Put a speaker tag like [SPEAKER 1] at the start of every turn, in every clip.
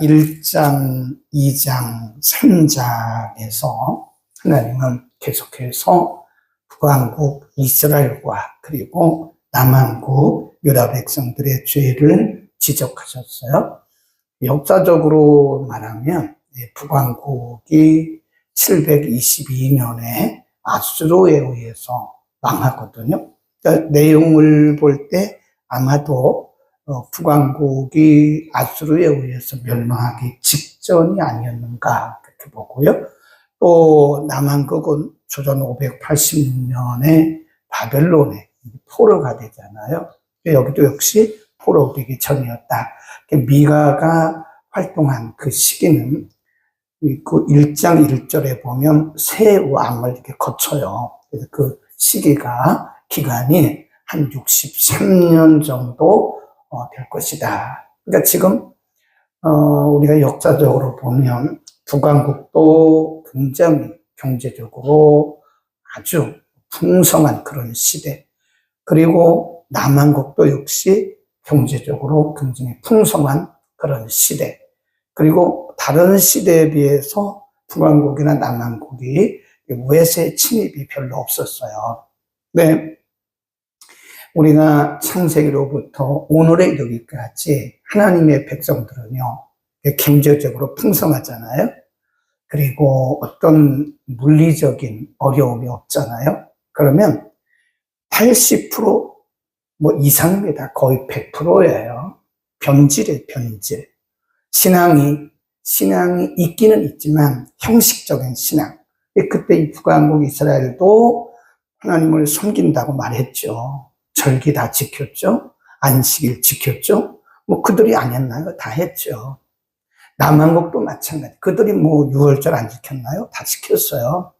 [SPEAKER 1] 1장, 2장, 3장에서 하나님은 계속해서 북왕국 이스라엘과 그리고 남왕국 유다 백성들의 죄를 지적하셨어요. 역사적으로 말하면 북왕국이 722년에 아수르에 의해서 망하거든요. 그러니까 내용을 볼 때 아마도 북왕국이 아수르에 의해서 멸망하기 직전이 아니었는가 그렇게 보고요. 또 남왕국은 주전 586년에 바벨론에 포로가 되잖아요. 여기도 역시 포로 되기 전이었다. 미가가 활동한 그 시기는 그 1장 1절에 보면 세 왕을 이렇게 거쳐요. 그래서 그 시기가 기간이 한 63년 정도 될 것이다. 그러니까 지금 우리가 역사적으로 보면 북왕국도 굉장히 경제적으로 아주 풍성한 그런 시대, 그리고 남왕국도 역시 경제적으로 굉장히 풍성한 그런 시대, 그리고 다른 시대에 비해서 북왕국이나 남왕국이 외세 침입이 별로 없었어요. 네. 우리가 창세기로부터 오늘에 이르기까지 하나님의 백성들은요, 경제적으로 풍성하잖아요. 그리고 어떤 물리적인 어려움이 없잖아요. 그러면 80% 이상입니다. 거의 100%예요. 변질이에요, 변질. 신앙이 있기는 있지만 형식적인 신앙. 그때 이 북왕국 이스라엘도 하나님을 섬긴다고 말했죠. 절기 다 지켰죠. 안식일 지켰죠. 그들이 아니었나요? 다 했죠. 남왕국도 마찬가지. 그들이 유월절 안 지켰나요? 다 지켰어요.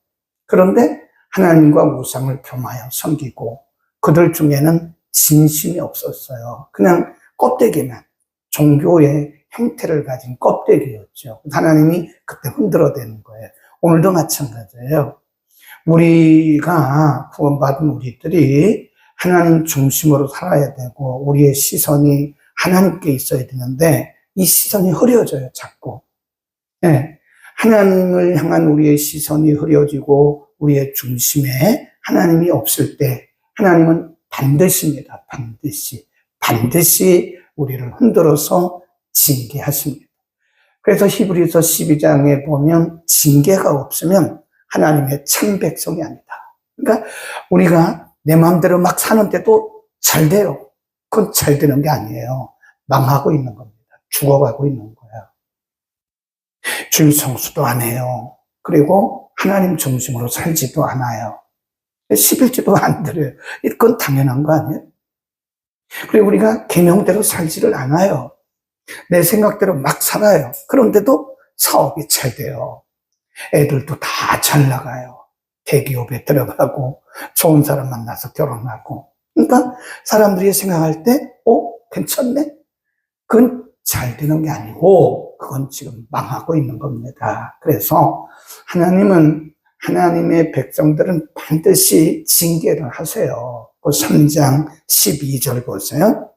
[SPEAKER 1] 그런데 하나님과 우상을 겸하여 섬기고 그들 중에는 진심이 없었어요. 그냥 껍데기만, 종교의 형태를 가진 껍데기였죠. 하나님이 그때 흔들어대는 거예요. 오늘도 마찬가지예요. 우리가 구원받은 우리들이 하나님 중심으로 살아야 되고 우리의 시선이 하나님께 있어야 되는데 이 시선이 흐려져요, 자꾸. 네. 하나님을 향한 우리의 시선이 흐려지고 우리의 중심에 하나님이 없을 때 하나님은 반드시입니다. 반드시 우리를 흔들어서 징계하십니다. 그래서 히브리서 12장에 보면 징계가 없으면 하나님의 참 백성이 아니다. 그러니까 우리가 내 마음대로 막 사는데도 잘 돼요. 그건 잘 되는 게 아니에요. 망하고 있는 겁니다. 죽어가고 있는 거예요. 주일 성수도 안 해요. 그리고 하나님 중심으로 살지도 않아요. 11조도 안 드려요. 이건 당연한 거 아니에요? 그리고 우리가 계명대로 살지를 않아요. 내 생각대로 막 살아요. 그런데도 사업이 잘 돼요. 애들도 다 잘 나가요. 대기업에 들어가고 좋은 사람 만나서 결혼하고. 그러니까 사람들이 생각할 때 괜찮네? 그건 잘 되는 게 아니고 그건 지금 망하고 있는 겁니다. 그래서 하나님은 하나님의 백성들은 반드시 징계를 하세요. 그 3장 12절 보세요.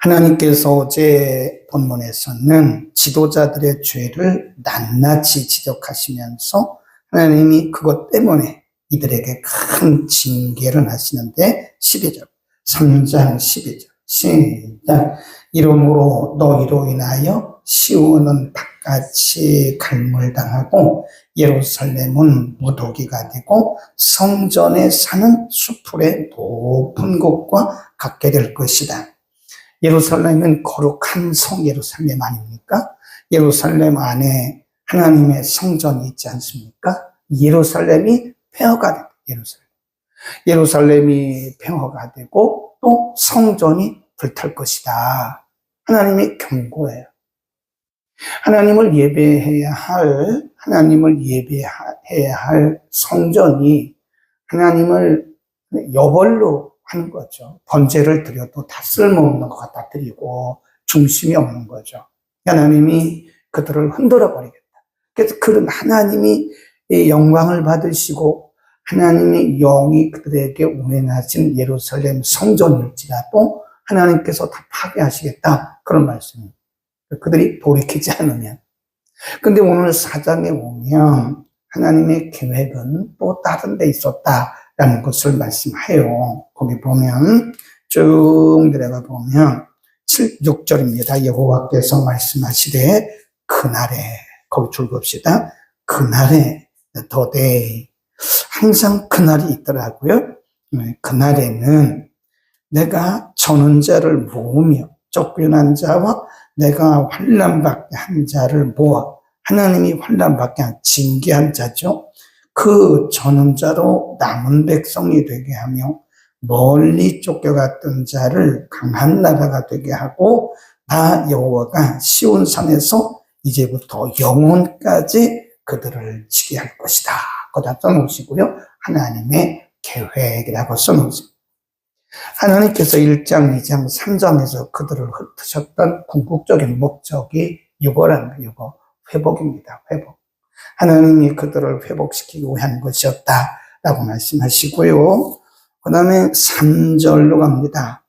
[SPEAKER 1] 하나님께서 어제 본문에서는 지도자들의 죄를 낱낱이 지적하시면서 하나님이 그것 때문에 이들에게 큰 징계를 하시는데 12절, 3장 12절 시작. 이러므로 너희로 인하여 시온은 닭같이 갈물당하고 예루살렘은 무더기가 되고 성전에 사는 수풀의 높은 곳과 같게 될 것이다. 예루살렘은 거룩한 성 예루살렘 아닙니까? 예루살렘 안에 하나님의 성전이 있지 않습니까? 예루살렘이 폐허가 됩니다. 예루살렘이 폐허가 되고 또 성전이 불탈 것이다. 하나님이 경고해요. 하나님을 예배해야 할 성전이 하나님을 여벌로 하는 거죠. 번제를 드려도 다 쓸모없는 것 갖다 드리고 중심이 없는 거죠. 하나님이 그들을 흔들어 버리겠다. 그래서 그런 하나님이 영광을 받으시고 하나님의 영이 그들에게 운행하신 예루살렘 성전일지라도 하나님께서 다 파괴하시겠다. 그런 말씀입니다. 그들이 돌이키지 않으면. 근데 오늘 4장에 오면 하나님의 계획은 또 다른 데 있었다라는 것을 말씀해요. 거기 보면 쭉 내려가 보면 6절입니다. 여호와께서 말씀하시되 그날에, 거기 줄봅시다. 그날에, the day. 항상 그날이 있더라고요. 그날에는 내가 저는 자를 모으며 쫓겨난 자와 내가 환난받게 한 자를 모아, 하나님이 환난받게 한 징계한 자죠. 그 저는 자로 남은 백성이 되게 하며 멀리 쫓겨갔던 자를 강한 나라가 되게 하고, 나 여호와가 시온산에서 이제부터 영원까지 그들을 지게 할 것이다. 거기다 써놓으시고요. 하나님의 계획이라고 써놓으십니다. 하나님께서 1장, 2장, 3장에서 그들을 흩으셨던 궁극적인 목적이 이거라는 거예요. 이거 회복입니다. 회복. 하나님이 그들을 회복시키기 위한 것이었다라고 말씀하시고요. 그 다음에 3절로 갑니다.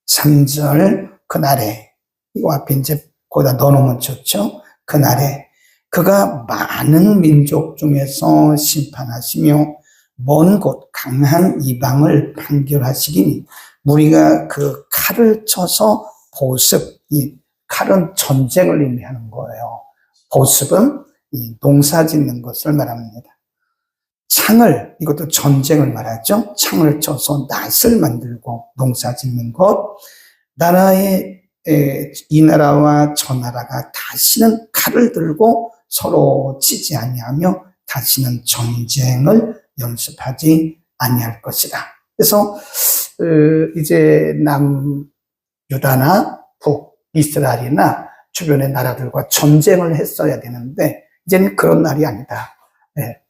[SPEAKER 1] 3절, 그날에, 이거 앞에 이제 거기다 넣어놓으면 좋죠. 그날에 그가 많은 민족 중에서 심판하시며 먼 곳 강한 이방을 판결하시기니, 우리가 그 칼을 쳐서 보습, 이 칼은 전쟁을 의미하는 거예요. 보습은 이 농사 짓는 것을 말합니다. 창을, 이것도 전쟁을 말하죠. 창을 쳐서 낫을 만들고 농사 짓는 것. 이 나라와 저 나라가 다시는 칼을 들고 서로 치지 아니하며 다시는 전쟁을 연습하지 아니할 것이다. 그래서 이제 남유다나 북이스라엘이나 주변의 나라들과 전쟁을 했어야 되는데 이제는 그런 날이 아니다.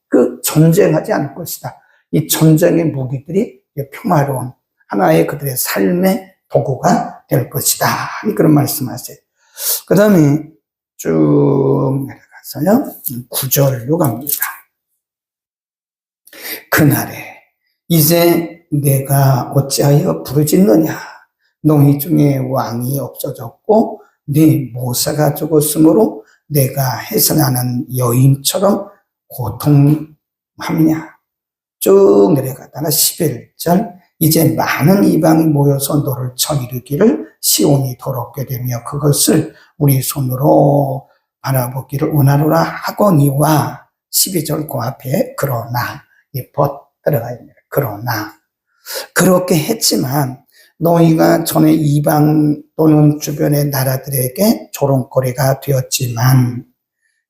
[SPEAKER 1] 그 전쟁하지 않을 것이다. 이 전쟁의 무기들이 평화로운 하나의 그들의 삶의 도구가 될 것이다. 그런 말씀하세요. 그 다음에 쭉 내려가서요. 9절로 갑니다. 그날에 이제 내가 어찌하여 부르짖느냐. 너희 중에 왕이 없어졌고 네 모사가 죽었으므로 내가 해산하는 여인처럼 고통하느냐. 쭉 내려가다가 11절 이제 많은 이방이 모여서 너를 쳐이르기를 시온이 더럽게 되며 그것을 우리 손으로 바라보기를 원하노라 하거니와, 12절 그 앞에 그러나, 이 벗 들어가 있네요. 그러나 그렇게 했지만 너희가 전에 이방 또는 주변의 나라들에게 조롱거리가 되었지만,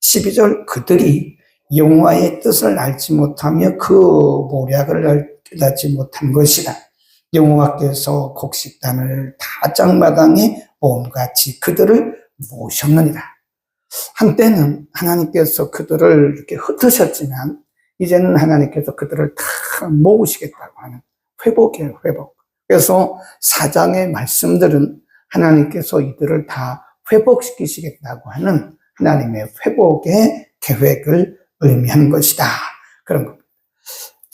[SPEAKER 1] 12절 그들이 여호와의 뜻을 알지 못하며 그 모략을 깨닫지 못한 것이라. 여호와께서 곡식단을 타작마당에 모음같이 그들을 모으셨느니라. 한때는 하나님께서 그들을 이렇게 흩으셨지만 이제는 하나님께서 그들을 다 모으시겠다고 하는 회복이에요, 회복. 그래서 4장의 말씀들은 하나님께서 이들을 다 회복시키시겠다고 하는 하나님의 회복의 계획을 의미하는 것이다. 그런 겁니다.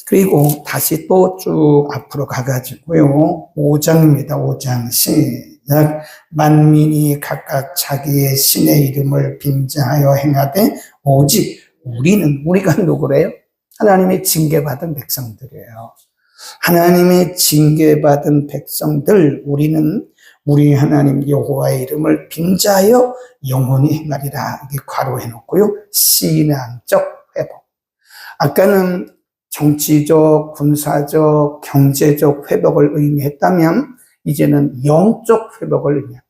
[SPEAKER 1] 그리고 다시 또 쭉 앞으로 가가지고요. 5장입니다. 5장 시작. 만민이 각각 자기의 신의 이름을 빙자하여 행하되 오직 우리가 누구래요? 하나님의 징계받은 백성들이에요. 하나님의 징계받은 백성들, 우리는 우리 하나님 여호와의 이름을 빙자하여 영원히 행하리라. 이게 괄호해 놓고요. 신앙적 회복. 아까는 정치적, 군사적, 경제적 회복을 의미했다면 이제는 영적 회복을 의미한다.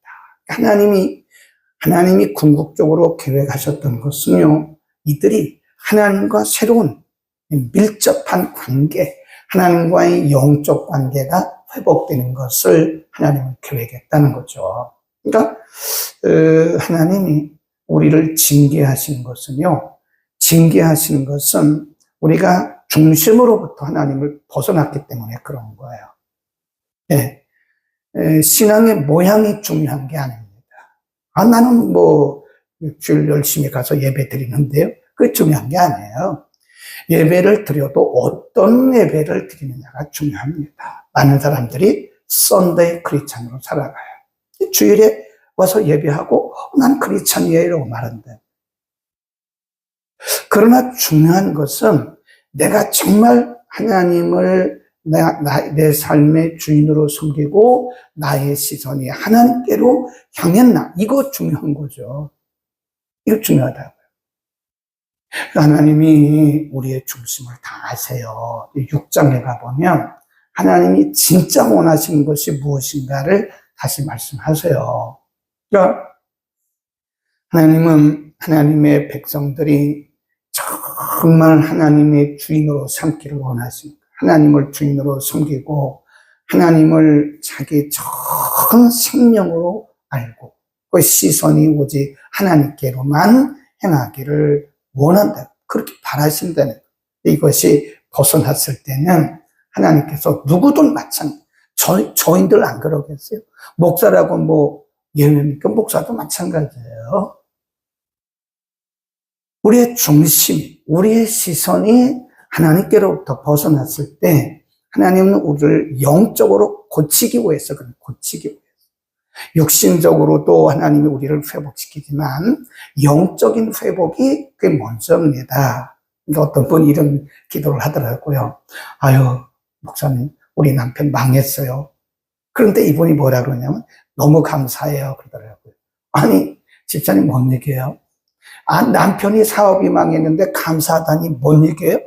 [SPEAKER 1] 하나님이 궁극적으로 계획하셨던 것은요, 이들이 하나님과 새로운 밀접한 관계, 하나님과의 영적 관계가 회복되는 것을 하나님은 계획했다는 거죠. 그러니까 하나님이 우리를 징계하신 것은요, 징계하신 것은 우리가 중심으로부터 하나님을 벗어났기 때문에 그런 거예요. 네. 신앙의 모양이 중요한 게 아닙니다. 나는 주일 열심히 가서 예배 드리는데요. 그게 중요한 게 아니에요. 예배를 드려도 어떤 예배를 드리느냐가 중요합니다. 많은 사람들이 썬데이 크리스찬으로 살아가요. 주일에 와서 예배하고 난 크리스찬이에요 라고 말한대. 그러나 중요한 것은 내가 정말 하나님을 내 삶의 주인으로 섬기고 나의 시선이 하나님께로 향했나, 이거 중요한 거죠. 이거 중요하다고요. 하나님이 우리의 중심을 다 아세요. 6장에 가보면 하나님이 진짜 원하시는 것이 무엇인가를 다시 말씀하세요. 그러니까 하나님은 하나님의 백성들이 정말 하나님의 주인으로 삼기를 원하십니다. 하나님을 주인으로 섬기고 하나님을 자기 전 생명으로 알고 그 시선이 오직 하나님께로만 행하기를 원한다. 그렇게 바라신다는 거예요. 이것이 벗어났을 때는 하나님께서 누구든 마찬가지. 저인들 안 그러겠어요? 목사라고 뭐 예외입니까? 목사도 마찬가지예요. 우리의 중심, 우리의 시선이 하나님께로부터 벗어났을 때 하나님은 우리를 영적으로 고치기 위해서 그래요. 고치기 위해서. 육신적으로도 하나님이 우리를 회복시키지만 영적인 회복이 그게 먼저입니다. 그러니까 어떤 분이 이런 기도를 하더라고요. 아유, 목사님, 우리 남편 망했어요. 그런데 이분이 뭐라 그러냐면 너무 감사해요 그러더라고요. 아니, 집사님 뭔 얘기예요? 아, 남편이 사업이 망했는데 감사하다니 뭔 얘기예요?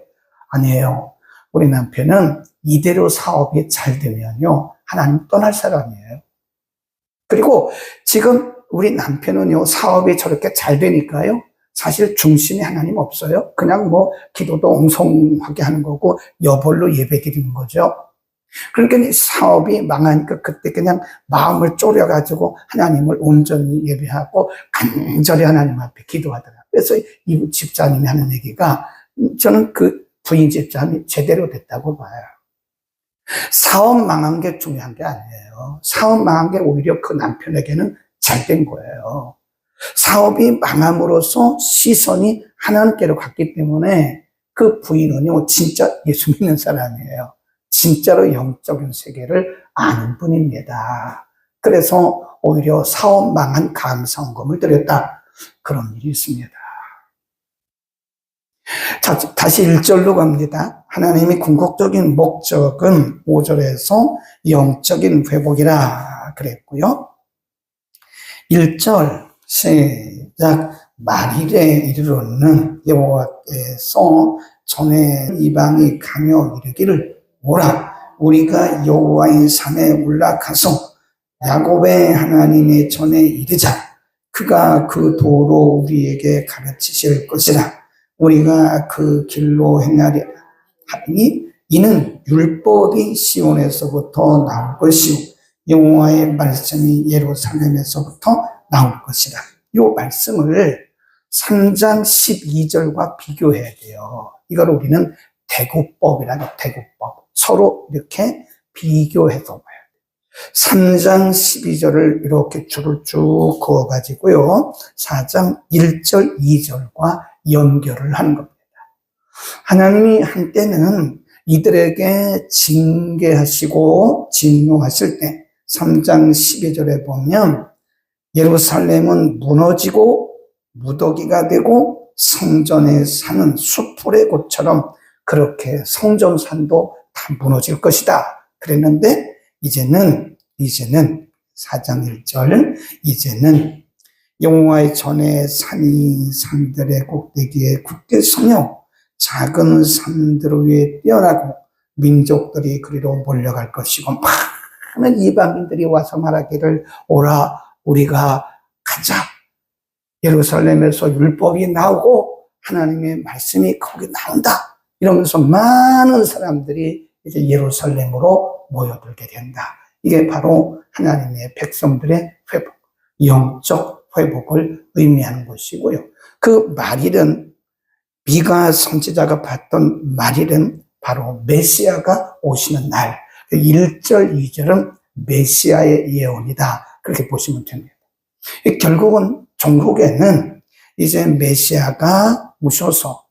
[SPEAKER 1] 아니에요. 우리 남편은 이대로 사업이 잘 되면요, 하나님 떠날 사람이에요. 그리고 지금 우리 남편은요, 사업이 저렇게 잘 되니까요, 사실 중심에 하나님 없어요. 그냥 뭐 기도도 엉성하게 하는 거고 여벌로 예배 드리는 거죠. 그러니까 사업이 망하니까 그때 그냥 마음을 졸여가지고 하나님을 온전히 예배하고 간절히 하나님 앞에 기도하더라고요. 그래서 이 집사님이 하는 얘기가, 저는 그 부인 집사님이 제대로 됐다고 봐요. 사업 망한 게 중요한 게 아니에요. 사업 망한 게 오히려 그 남편에게는 잘 된 거예요. 사업이 망함으로써 시선이 하나님께로 갔기 때문에 그 부인은요, 진짜 예수 믿는 사람이에요. 진짜로 영적인 세계를 아는 분입니다. 그래서 오히려 사업 망한 감사원금을 드렸다. 그런 일이 있습니다. 자, 다시 1절로 갑니다. 하나님의 궁극적인 목적은 5절에서 영적인 회복이라 그랬고요. 1절 시작. 만일에 이르러는 여호와께서 전에 이방이 가며 이르기를 오라, 우리가 여호와의 산에 올라가서 야곱의 하나님의 전에 이르자. 그가 그 도로 우리에게 가르치실 것이라. 우리가 그 길로 행하려 하니 이는 율법이 시온에서부터 나올 것이요 여호와의 말씀이 예루살렘에서부터 나올 것이라. 이 말씀을 3장 12절과 비교해야 돼요. 이걸 우리는 대구법이라고, 대구법. 서로 이렇게 비교해서 봐야 돼요. 3장 12절을 이렇게 줄을 쭉 그어가지고요, 4장 1절, 2절과 연결을 하는 겁니다. 하나님이 한때는 이들에게 징계하시고 진노하실 때 3장 12절에 보면 예루살렘은 무너지고 무더기가 되고 성전에 사는 수풀의 곳처럼 그렇게 성전산도 다 무너질 것이다 그랬는데, 이제는 4장 1절, 이제는 여호와의 전에 산이 산들의 꼭대기에 굳게 서며 작은 산들 위에 뛰어나고 민족들이 그리로 몰려갈 것이고, 많은 이방인들이 와서 말하기를 오라, 우리가 가자. 예루살렘에서 율법이 나오고 하나님의 말씀이 거기 나온다. 이러면서 많은 사람들이 이제 예루살렘으로 모여들게 된다. 이게 바로 하나님의 백성들의 회복, 영적 회복을 의미하는 것이고요. 그 말일은, 미가 선지자가 봤던 말일은 바로 메시아가 오시는 날. 1절, 2절은 메시아의 예언이다. 그렇게 보시면 됩니다. 결국은 종국에는 이제 메시아가 오셔서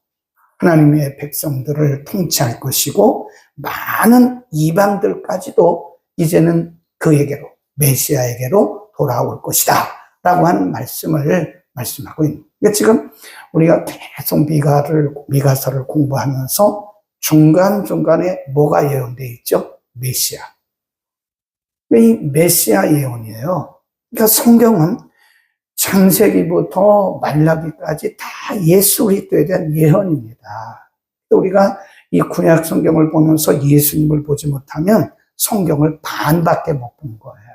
[SPEAKER 1] 하나님의 백성들을 통치할 것이고, 많은 이방들까지도 이제는 그에게로, 메시아에게로 돌아올 것이다. 라고 하는 말씀을 말씀하고 있는 거예요. 그러니까 지금 우리가 계속 미가서를 공부하면서 중간중간에 뭐가 예언되어 있죠? 메시아. 이 메시아 예언이에요. 그러니까 성경은 창세기부터 말라기까지 다 예수 그리스도에 대한 예언입니다. 우리가 이 구약 성경을 보면서 예수님을 보지 못하면 성경을 반밖에 못 본 거예요.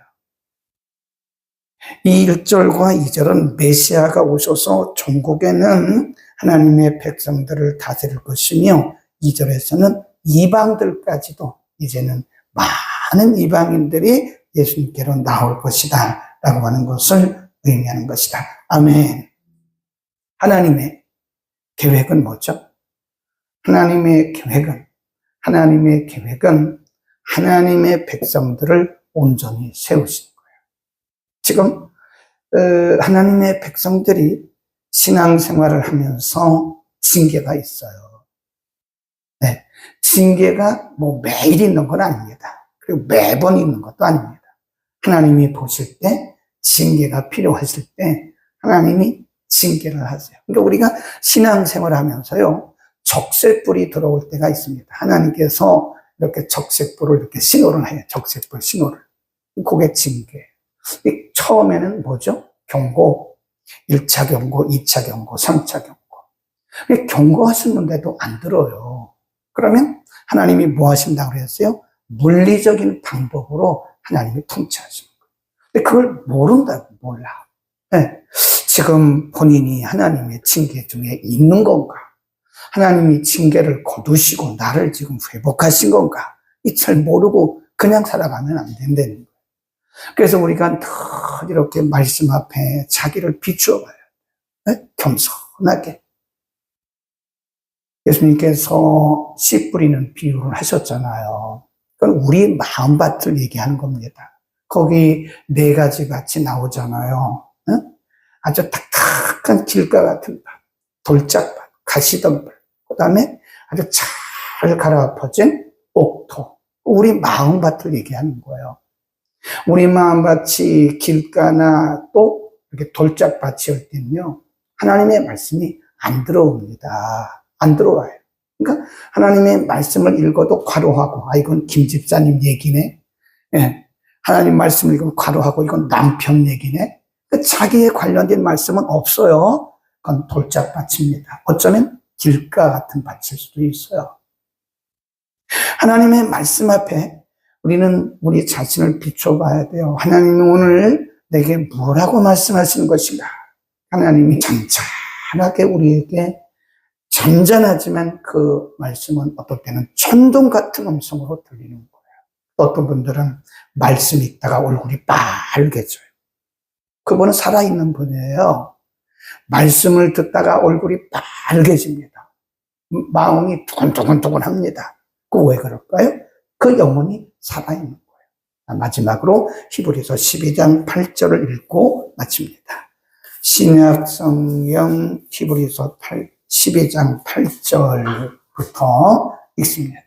[SPEAKER 1] 이 1절과 2절은 메시아가 오셔서 전국에는 하나님의 백성들을 다스릴 것이며 2절에서는 이방들까지도 이제는 많은 이방인들이 예수님께로 나올 것이다 라고 하는 것을 의미하는 것이다. 아멘. 하나님의 계획은 뭐죠? 하나님의 계획은 하나님의 백성들을 온전히 세우시는 거예요. 지금 하나님의 백성들이 신앙생활을 하면서 징계가 있어요. 네, 징계가 뭐 매일 있는 건 아닙니다. 그리고 매번 있는 것도 아닙니다. 하나님이 보실 때 징계가 필요하실 때 하나님이 징계를 하세요. 그러니까 우리가 신앙생활을 하면서요, 적색불이 들어올 때가 있습니다. 하나님께서 이렇게 적색불을 이렇게 신호를 해요. 적색불 신호를. 그게 징계. 처음에는 뭐죠? 경고. 1차 경고, 2차 경고, 3차 경고. 경고하시는데도 안 들어요. 그러면 하나님이 뭐 하신다고 그랬어요? 물리적인 방법으로 하나님이 통치하시는 거예요. 근데 그걸 모른다고, 몰라. 네. 지금 본인이 하나님의 징계 중에 있는 건가? 하나님이 징계를 거두시고 나를 지금 회복하신 건가? 이 잘 모르고 그냥 살아가면 안 된다는 거예요. 그래서 우리가 늘 이렇게 말씀 앞에 자기를 비추어 봐요. 네? 겸손하게. 예수님께서 씨 뿌리는 비유를 하셨잖아요. 그건 우리 마음밭을 얘기하는 겁니다. 거기 4가지 밭이 나오잖아요. 네? 아주 탁탁한 길가 같은 밭, 돌짝밭, 가시덤불, 그 다음에 아주 잘 갈아엎어진 옥토. 우리 마음밭을 얘기하는 거예요. 우리 마음밭이 길가나 또 이렇게 돌짝밭이올 때는요, 하나님의 말씀이 안 들어옵니다. 안 들어와요. 그러니까 하나님의 말씀을 읽어도 괄호하고, 아, 이건 김 집사님 얘기네. 예. 하나님 말씀을 읽으면 괄호하고, 이건 남편 얘기네. 자기에 관련된 말씀은 없어요. 그건 돌짝밭입니다. 어쩌면 길가 같은 밭일 수도 있어요. 하나님의 말씀 앞에 우리는 우리 자신을 비춰봐야 돼요. 하나님이 오늘 내게 뭐라고 말씀하시는 것인가? 하나님이 잔잔하게 우리에게 잔잔하지만 그 말씀은 어떨 때는 천둥 같은 음성으로 들리는 거예요. 어떤 분들은 말씀 읽다가 얼굴이 빨개져요. 그분은 살아있는 분이에요. 말씀을 듣다가 얼굴이 빨개집니다. 마음이 두근두근두근합니다. 그 왜 그럴까요? 그 영혼이 살아있는 거예요. 마지막으로 히브리서 12장 8절을 읽고 마칩니다. 신약 성경 히브리서 12장 8절부터 읽습니다.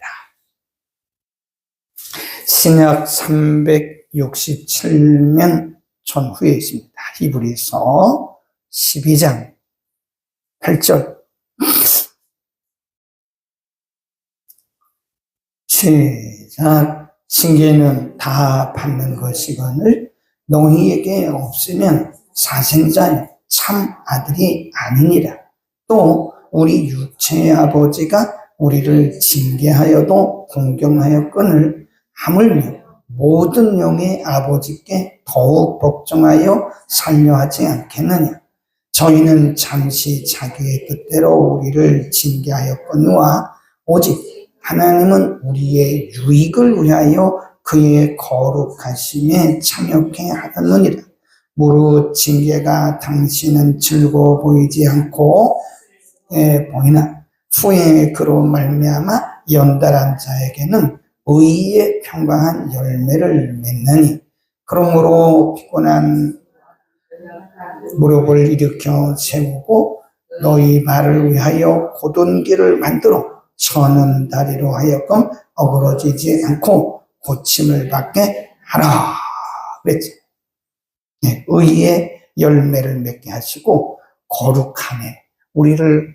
[SPEAKER 1] 신약 367면 전후에 있습니다. 히브리서 12장 8절. 시작. 징계는 다 받는 것이거늘 너희에게 없으면 사생자여 참 아들이 아니니라. 또 우리 육체의 아버지가 우리를 징계하여도 공경하였거늘 하물며 모든 영의 아버지께 더욱 복종하여 살려하지 않겠느냐. 저희는 잠시 자기의 뜻대로 우리를 징계하였거니와 오직 하나님은 우리의 유익을 위하여 그의 거룩하심에 참여케 하였느니라. 무릇 징계가 당신은 즐거워 보이지 않고 보이나 후에 그로 말미암아 연달한 자에게는 의의 평강한 열매를 맺느니 그러므로 피곤한 무릎을 일으켜 세우고 너희 발을 위하여 곧은 길을 만들어 서는 다리로 하여금 어그러지지 않고 고침을 받게 하라 그랬죠. 네, 의의 열매를 맺게 하시고 거룩함에, 우리를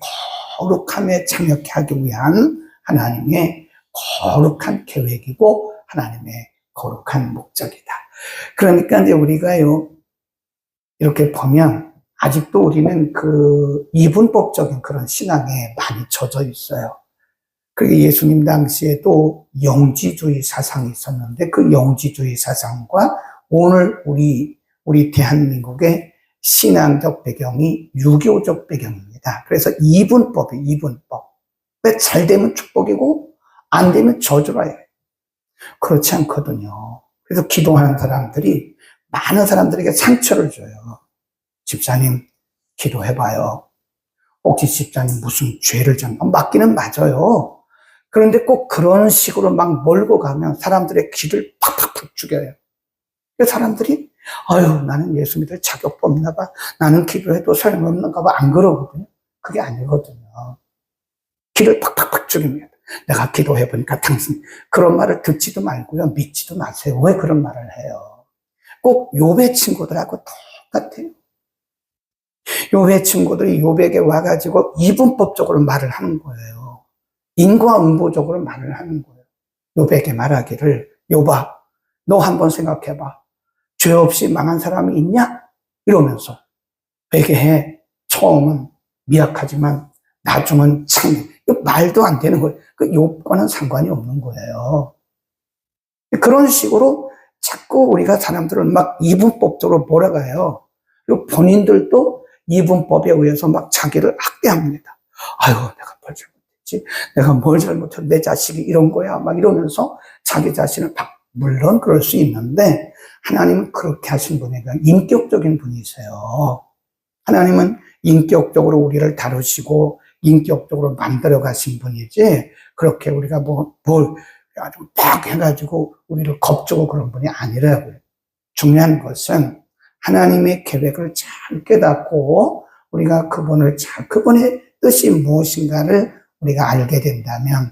[SPEAKER 1] 거룩함에 참여케 하기 위한 하나님의 거룩한 계획이고 하나님의 거룩한 목적이다. 그러니까 이제 우리가요, 이렇게 보면 아직도 우리는 그 이분법적인 그런 신앙에 많이 젖어 있어요. 그게 예수님 당시에도 영지주의 사상이 있었는데 그 영지주의 사상과 오늘 우리 대한민국의 신앙적 배경이 유교적 배경입니다. 그래서 이분법. 왜 잘 되면 축복이고 안 되면 저주라 해요. 그렇지 않거든요. 그래서 기도하는 사람들이 많은 사람들에게 상처를 줘요. 집사님 기도해봐요. 혹시 집사님 무슨 죄를 졌나? 맞기는 맞아요. 그런데 꼭 그런 식으로 막 몰고 가면 사람들의 기를 팍팍 죽여요. 사람들이 아유 나는 예수 믿을 자격도 없나 봐. 나는 기도해도 소용없는가 봐. 안 그러거든요. 그게 아니거든요. 기를 팍팍 죽입니다. 내가 기도해보니까 당신 그런 말을 듣지도 말고요. 믿지도 마세요. 왜 그런 말을 해요? 꼭 욥의 친구들하고 똑같아요. 욥의 친구들이 욥에게 와가지고 이분법적으로 말을 하는 거예요. 인과응보적으로 말을 하는 거예요. 욥에게 말하기를 욥아 너 한번 생각해봐. 죄 없이 망한 사람이 있냐? 이러면서 회개해. 처음은 미약하지만 나중은 참 말도 안 되는 거예요. 그 욥과는 상관이 없는 거예요. 그런 식으로 자꾸 우리가 사람들을 막 이분법적으로 몰아가요. 그리고 본인들도 이분법에 의해서 막 자기를 학대합니다. 아유, 내가 뭘 잘못했지? 내가 뭘 잘못했지? 내 자식이 이런 거야. 막 이러면서 자기 자신을 물론 그럴 수 있는데 하나님은 그렇게 하신 분이 아니라 인격적인 분이세요. 하나님은 인격적으로 우리를 다루시고 인격적으로 만들어 가신 분이지 그렇게 우리가 뭘 아주 팍 해가지고 우리를 겁주고 그런 분이 아니라고요. 중요한 것은 하나님의 계획을 잘 깨닫고 우리가 그분의 뜻이 무엇인가를 우리가 알게 된다면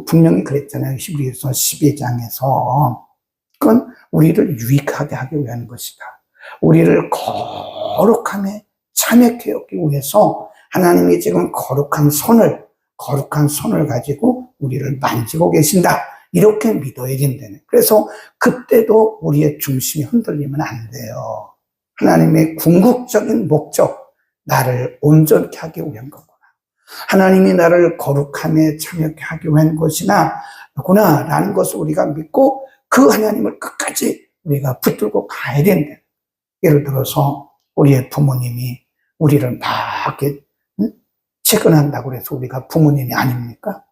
[SPEAKER 1] 분명히 그랬잖아요. 히브리서 12장에서 그건 우리를 유익하게 하기 위한 것이다. 우리를 거룩함에 참여케 하기 위해서 하나님이 지금 거룩한 손을 가지고 우리를 만지고 계신다. 이렇게 믿어야 된다네. 그래서 그때도 우리의 중심이 흔들리면 안 돼요. 하나님의 궁극적인 목적, 나를 온전케 하기 위한 거구나. 하나님이 나를 거룩함에 참여케 하기 위한 것이구나 라는 것을 우리가 믿고 그 하나님을 끝까지 우리가 붙들고 가야 된다. 예를 들어서 우리의 부모님이 우리를 막 채권한다고 해서 우리가 부모님이 아닙니까?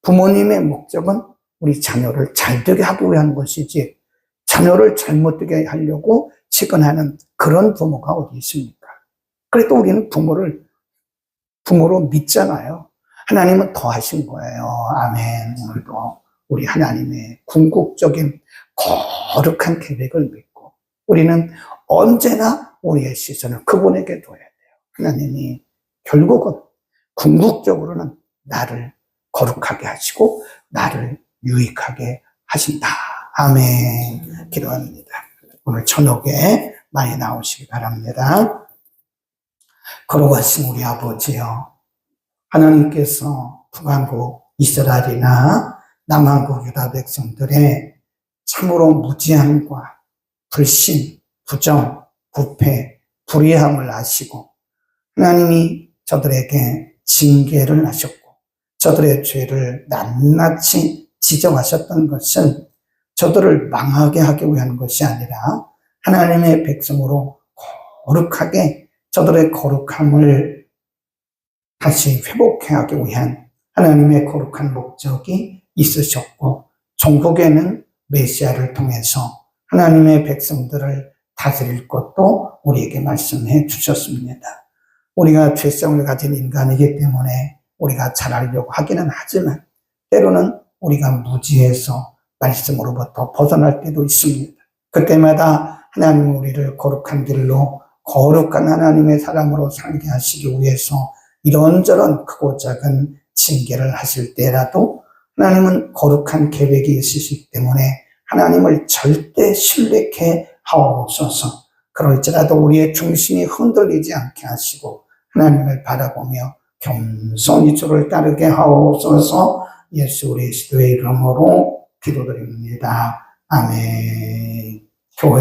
[SPEAKER 1] 부모님의 목적은 우리 자녀를 잘되게 하기 위한 것이지 자녀를 잘못되게 하려고 채권하는 그런 부모가 어디 있습니까? 그래도 우리는 부모로 믿잖아요. 하나님은 더 하신 거예요. 아멘. 오늘도 우리 하나님의 궁극적인 거룩한 계획을 믿고 우리는 언제나 우리의 시선을 그분에게 둬야 돼요. 하나님이 결국은 궁극적으로는 나를 거룩하게 하시고 나를 유익하게 하신다. 아멘. 기도합니다. 오늘 저녁에 많이 나오시기 바랍니다. 거룩하신 우리 아버지요, 하나님께서 북한국 이스라엘이나 남한국 유다 백성들의 참으로 무지함과 불신, 부정, 부패, 불의함을 아시고 하나님이 저들에게 징계를 하셨고 저들의 죄를 낱낱이 지적하셨던 것은 저들을 망하게 하기 위한 것이 아니라 하나님의 백성으로 거룩하게 저들의 거룩함을 다시 회복해 하기 위한 하나님의 거룩한 목적이 있으셨고 종국에는 메시아를 통해서 하나님의 백성들을 다스릴 것도 우리에게 말씀해 주셨습니다. 우리가 죄성을 가진 인간이기 때문에 우리가 잘하려고 하기는 하지만 때로는 우리가 무지해서 말씀으로부터 벗어날 때도 있습니다. 그때마다 하나님은 우리를 거룩한 길로 거룩한 하나님의 사람으로 살게 하시기 위해서 이런저런 크고 작은 징계를 하실 때라도 하나님은 거룩한 계획이 있으시기 때문에 하나님을 절대 신뢰케 하옵소서. 그럴지라도 우리의 중심이 흔들리지 않게 하시고 하나님을 바라보며 겸손히 주를 따르게 하옵소서. 예수 그리스도의 이름으로 기도드립니다. 아멘.